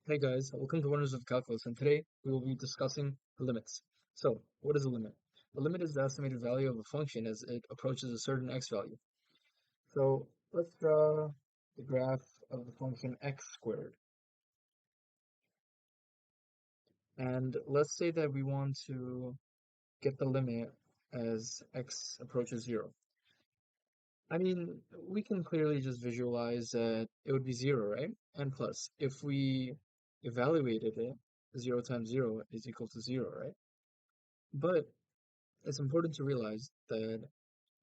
Hey guys, welcome to Wonders of Calculus, and today we will be discussing limits. So, what is a limit? A limit is the estimated value of a function as it approaches a certain x value. So, let's draw the graph of the function x squared. And let's say that we want to get the limit as x approaches 0. I mean, we can clearly just visualize that it would be 0, right? And plus, if we evaluated it, 0 times 0 is equal to 0, right? But it's important to realize that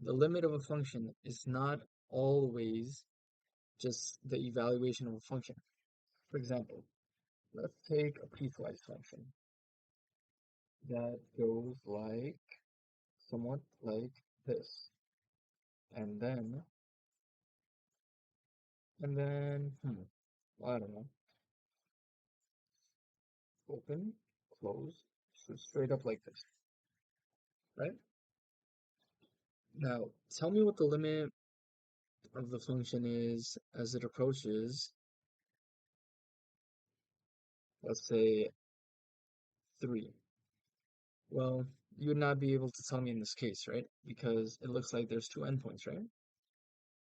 the limit of a function is not always just the evaluation of a function. For example, let's take a piecewise function that goes like somewhat like this. And then, I don't know, open, close, so straight up like this, right? Now, tell me what the limit of the function is as it approaches, let's say, 3. Well, you would not be able to tell me in this case, right? Because it looks like there's two endpoints, right?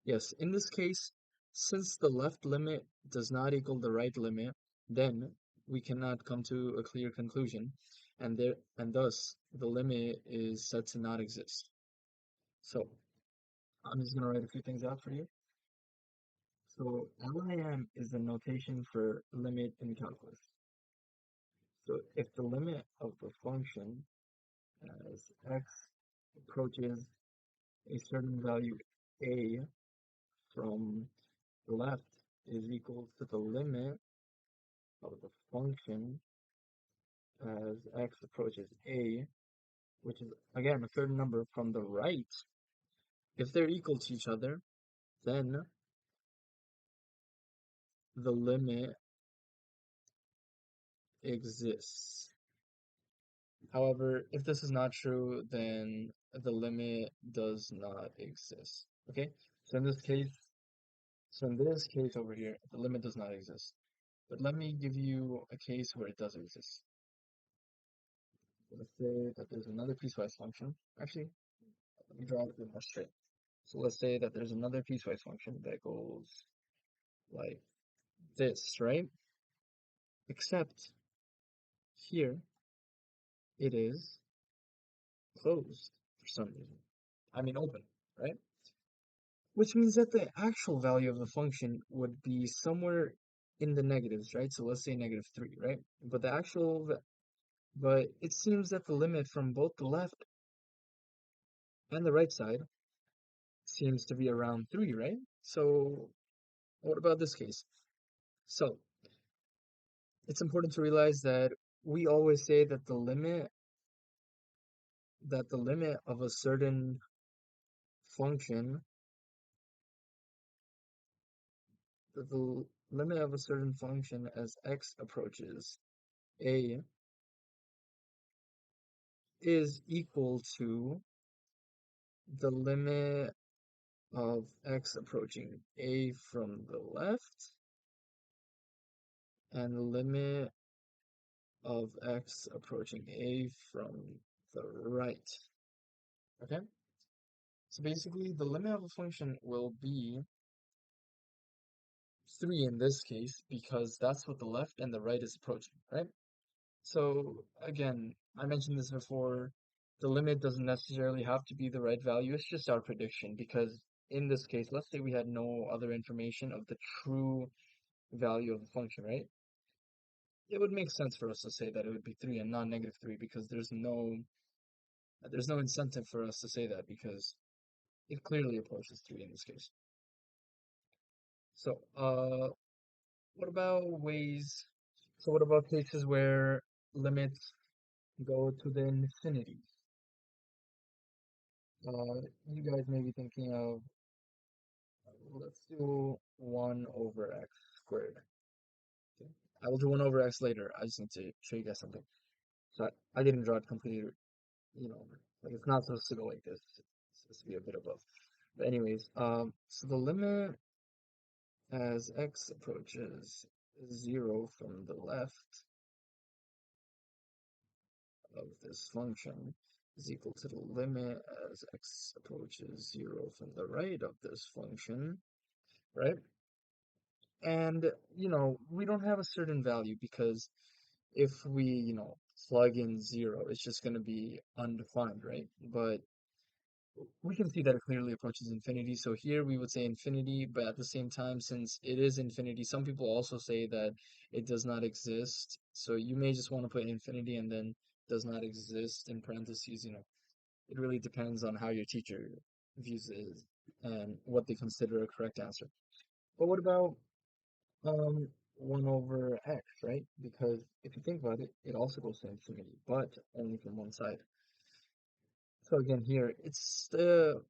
Yes, in this case, since the left limit does not equal the right limit, then we cannot come to a clear conclusion, and thus the limit is said to not exist. So I'm just gonna write a few things out for you. So LIM is the notation for limit in calculus. So if the limit of the function as x approaches a certain value a from the left is equal to the limit of the function as x approaches a, which is again a certain number from the right. If they're equal to each other, then the limit exists. However, if this is not true, then the limit does not exist. Okay? So in this case, so in this case over here, the limit does not exist. But let me give you a case where it does exist. Let's say that there's another piecewise function. Actually, let me draw it a bit more straight. So let's say that there's another piecewise function that goes like this, right? Except here it is closed for some reason. I mean open, right? Which means that the actual value of the function would be somewhere in the negatives, right? So let's say -3, right? But but it seems that the limit from both the left and the right side seems to be around 3, right? So what about this case? So it's important to realize that we always say that the limit of a certain function, that the limit of a certain function as x approaches a is equal to the limit of x approaching a from the left and the limit of x approaching a from the right. Okay? So basically, the limit of a function will be 3 in this case because that's what the left and the right is approaching, right? So again, I mentioned this before, the limit doesn't necessarily have to be the right value, it's just our prediction because in this case, let's say we had no other information of the true value of the function, right? It would make sense for us to say that it would be 3 and not -3 because there's no incentive for us to say that because it clearly approaches 3 in this case. So, what about ways, so what about cases where limits go to the infinity? You guys may be thinking of, let's do 1 over x squared. Okay. I will do 1 over x later. I just need to show you guys something. So I didn't draw it completely, like it's not supposed to go like this. It's supposed to be a bit above. But anyways, so the limit as x approaches 0 from the left of this function is equal to the limit as x approaches 0 from the right of this function, right? And, we don't have a certain value because if we, plug in 0, it's just going to be undefined, right? But we can see that it clearly approaches infinity. So here we would say infinity, but at the same time, since it is infinity, some people also say that it does not exist. So you may just want to put infinity and then does not exist in parentheses. It really depends on how your teacher views it and what they consider a correct answer. But what about um 1 over x, right? Because if you think about it, it also goes to infinity, but only from one side. So again, here it's the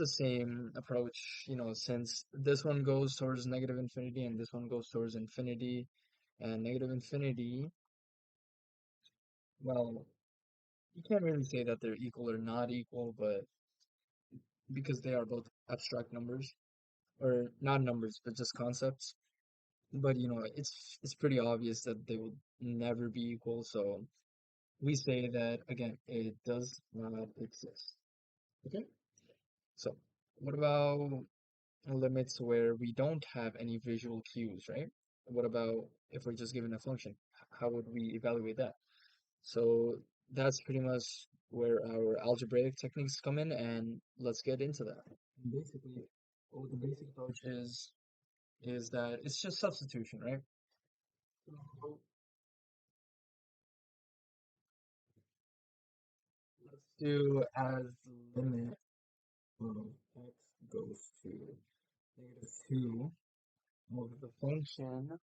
same approach, since this one goes towards negative infinity and this one goes towards infinity, and negative infinity, well, you can't really say that they're equal or not equal, but because they are both abstract numbers, or not numbers, but just concepts. But it's pretty obvious that they will never be equal, so we say that again, it does not exist. Okay? So what about limits where we don't have any visual cues, right? What about if we're just given a function? How would we evaluate that? So that's pretty much where our algebraic techniques come in, and let's get into that. Basically, what the basic approach is that it's just substitution, right? So let's do as limit of x goes to -2 of the function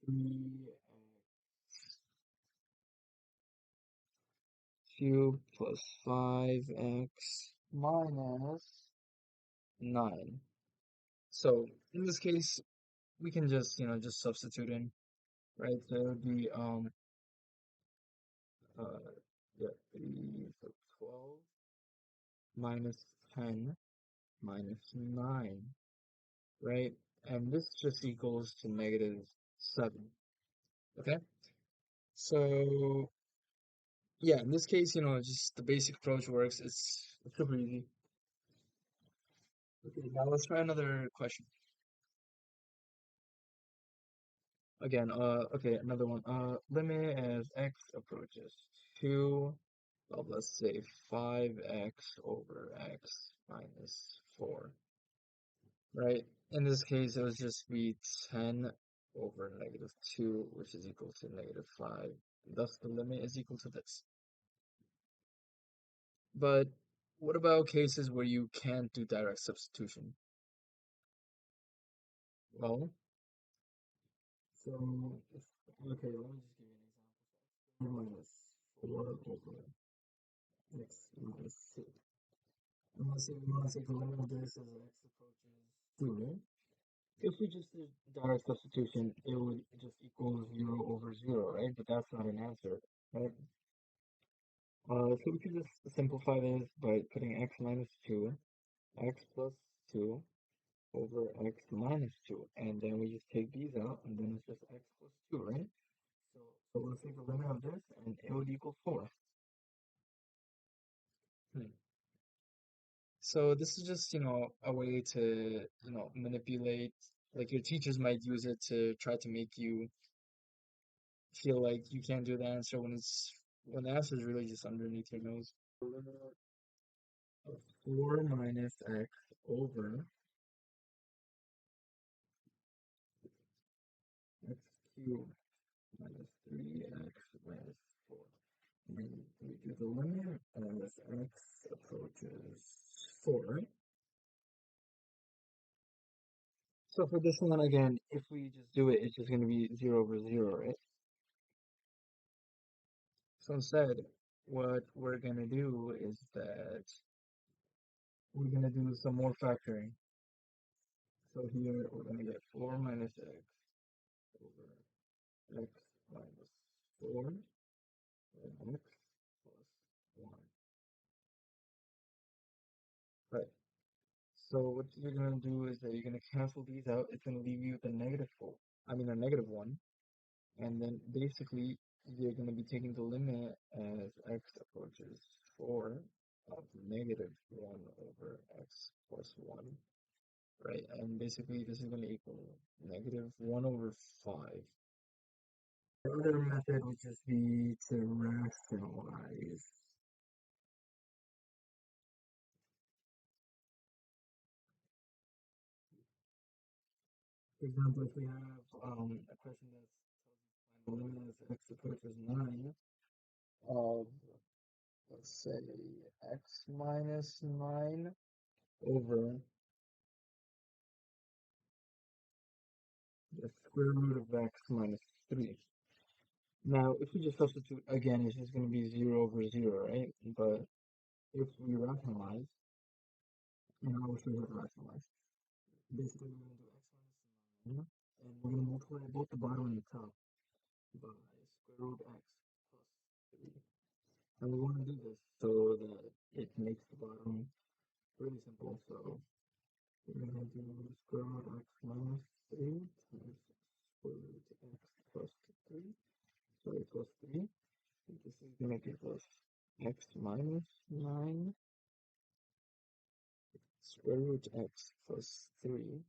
3 cubed plus 5x minus 9. So in this case, we can just, just substitute in, right? So it would be, uh, yeah, 3 for 12 minus 10 minus 9, right? And this just equals to -7, okay? So, yeah, in this case, just the basic approach works. It's super easy. Okay, now let's try another question. Again, okay, another one. Limit as x approaches 2, well, let's say 5x over x minus 4, right? In this case, it would just be 10 over -2, which is equal to -5. Thus, the limit is equal to this. But what about cases where you can't do direct substitution? Well, so, okay, let me just give you an example. Minus 4 over x minus 2. Unless you want to say the limit of this as x approaches 2, right? If we just did direct substitution, it would just equal 0 over 0, right? But that's not an answer, right? So we can just simplify this by putting x minus 2, x plus 2 over x minus 2, and then we just take these out, and then it's just x plus 2, right? So, so we'll take the limit of this, and it would equal 4. Hmm. So this is just, a way to, manipulate, like your teachers might use it to try to make you feel like you can't do the answer when the answer is really just underneath your nose. The limit of 4 minus x over x cubed minus 3x minus 4. And then we do the limit as x approaches 4, right? So for this one, again, if we just do it, it's just going to be 0 over 0, right? So instead, what we're going to do is that we're going to do some more factoring. So here, we're going to get 4 minus x over x minus 4 and x plus 1. Right. So what you're gonna do is that you're gonna cancel these out. It's gonna leave you with a negative four. I mean a negative one. And then basically you're gonna be taking the limit as x approaches 4 of negative 1 over x plus 1, right? And basically this is gonna equal negative 1 over 5. The other method would just be to rationalize. For example, if we have a question that's tells you to find the limit as x approaches 9 of, let's say, x minus 9 over the square root of x minus 3. Now, if we just substitute again, it's just going to be 0 over 0, right? But if we rationalize, and I will show you how to rationalize, basically we're going to do x minus 9, and we're going to multiply both the bottom and the top by square root x plus 3. And we want to do this so that it makes the bottom really simple. So we're going to do square root x minus 3 times square root x plus 3. So it plus 3. This is going to give us x minus 9 square root x plus 3.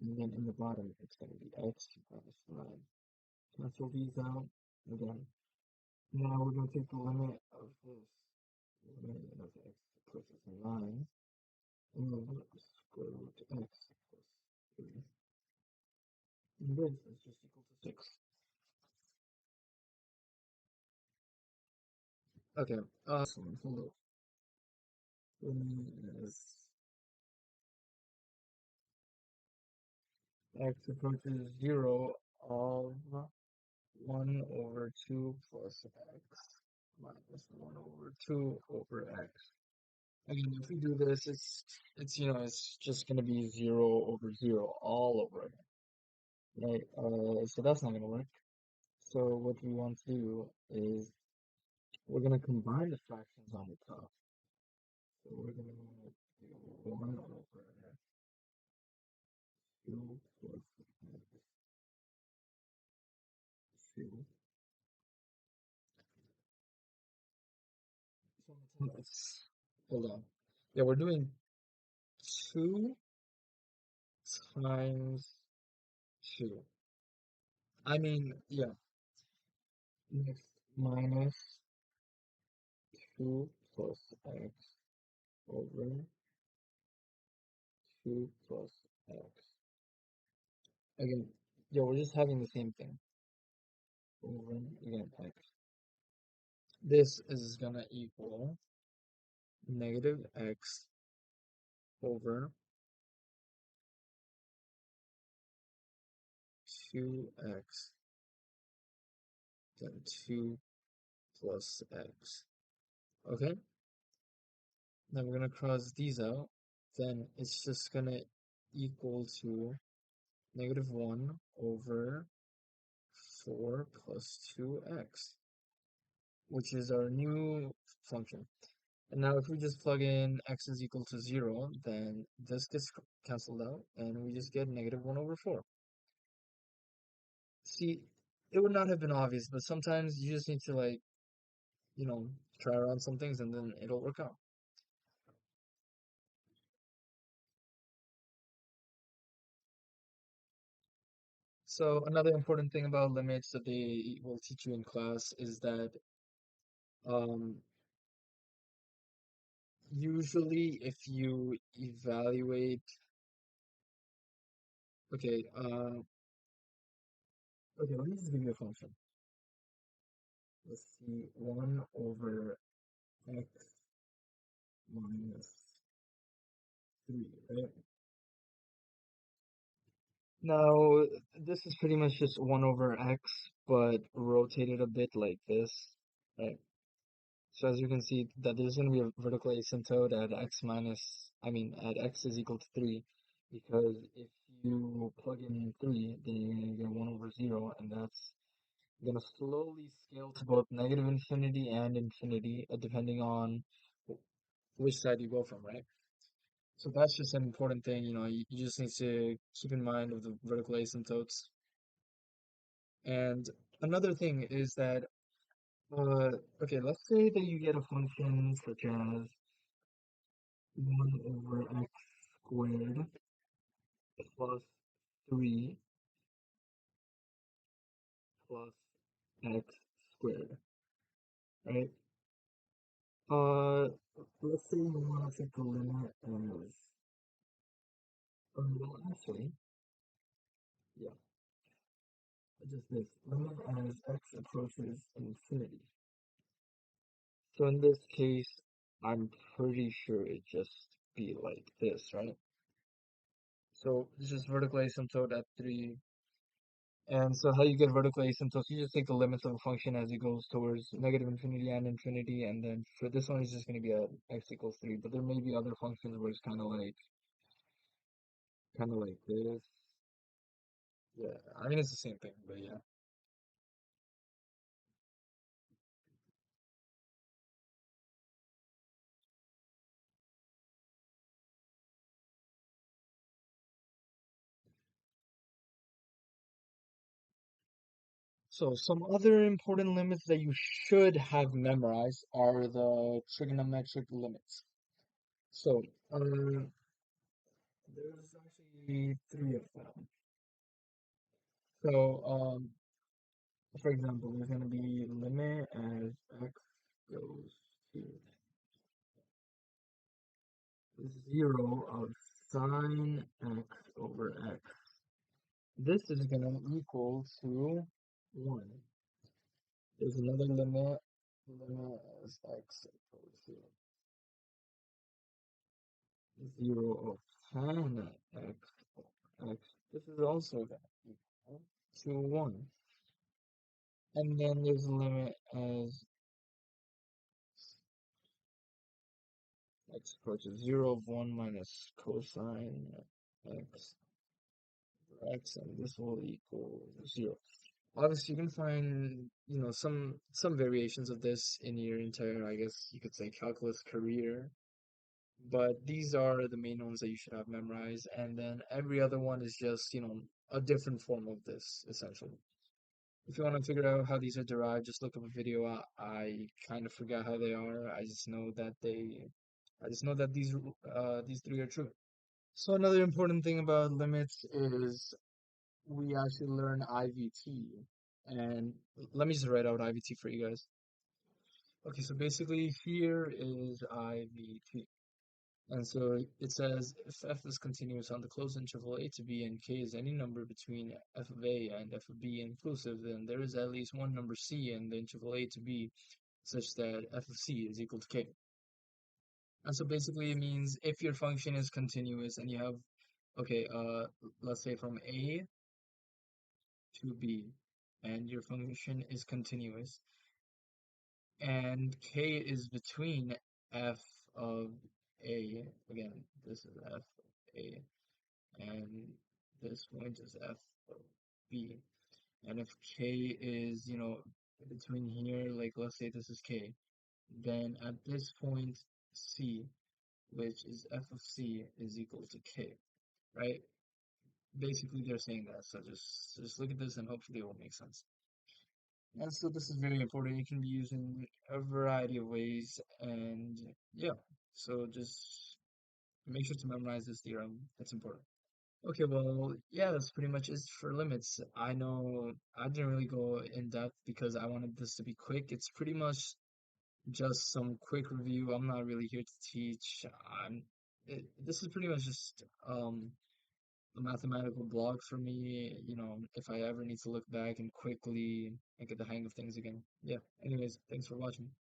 And then in the bottom, it's going to be x minus 9. Cancel these out again. Now we're going to take the limit of this, limit of x approaches 9, over square root x plus 3. And this is just equal to 6. Okay, so limit is x approaches 0 of 1 over 2 plus x minus 1 over 2 over x. Again, if we do this, it's just going to be 0 over 0 all over again, right? So that's not going to work. So what we want to do is we're going to combine the fractions on the top. So we're going to do 1 over 2 plus x 2. So let's hold on. Yeah, we're doing 2 times 2. I mean, yeah, next minus 2 plus x over 2 plus x. Again, yeah, we're just having the same thing over, again, x. This is gonna equal negative x over 2x, then 2 plus x. Okay, now we're gonna cross these out. Then it's just gonna equal to negative 1 over 4 plus 2x, which is our new function. And now if we just plug in x is equal to 0, then this gets cancelled out, and we just get negative 1 over 4. See, it would not have been obvious, but sometimes you just need to, like, try around some things, and then it'll work out. So another important thing about limits that they will teach you in class is that um, usually if you evaluate, okay, okay, let me just give you a function. Let's see, 1 over x minus 3, right? Now, this is pretty much just 1 over x, but rotated a bit like this, right? So as you can see, that there's going to be a vertical asymptote at at x is equal to 3, because if you plug in 3, then you're going to get 1 over 0, and that's going to slowly scale to both negative infinity and infinity, depending on which side you go from, right? So that's just an important thing, you just need to keep in mind of the vertical asymptotes. And another thing is that, uh, okay, let's say that you get a function such as 1 over x squared plus 3 plus x squared, right? Uh, let's say you want to take the limit as, well, actually, yeah, just this, limit as x approaches infinity. So in this case, I'm pretty sure it just be like this, right? So this is vertical asymptote at 3. And so how you get vertical asymptotes, you just take the limits of a function as it goes towards negative infinity and infinity, and then for this one, it's just going to be at x equals 3. But there may be other functions where it's kind of like this. Yeah, I mean, it's the same thing, but yeah. So some other important limits that you should have memorized are the trigonometric limits. So, there's actually three of them. So, for example, there's going to be limit as x goes to 0 of sine x over x. This is going to equal to 1. There's another limit as x equals to 0 of tan x over x. This is also going to equal to 1. And then there's a limit as x approaches 0 of 1 minus cosine x over x, and this will equal 0. Obviously, you can find, some variations of this in your entire, I guess you could say, calculus career, but these are the main ones that you should have memorized, and then every other one is just, a different form of this, essentially. If you want to figure out how these are derived, just look up a video. I kind of forgot how they are. I just know that these three are true. So another important thing about limits is we actually learn IVT. And let me just write out IVT for you guys. Okay, so basically here is IVT. And so it says if f is continuous on the closed interval a to b and k is any number between f of a and f of b inclusive, then there is at least one number c in the interval a to b such that f of c is equal to k. And so basically it means if your function is continuous and you have, okay, let's say from a to b, and your function is continuous, and k is between f of a, again, this is f of a, and this point is f of b. And if k is, between here, like let's say this is k, then at this point c, which is f of c, is equal to k, right? Basically, they're saying that. So just look at this, and hopefully it will make sense. And so this is very important. It can be used in a variety of ways, and yeah. So just make sure to memorize this theorem. It's important. Okay, well, yeah, that's pretty much it for limits. I know I didn't really go in depth because I wanted this to be quick. It's pretty much just some quick review. I'm not really here to teach. This is pretty much just a mathematical block for me, if I ever need to look back and quickly and get the hang of things again. Yeah, anyways, thanks for watching.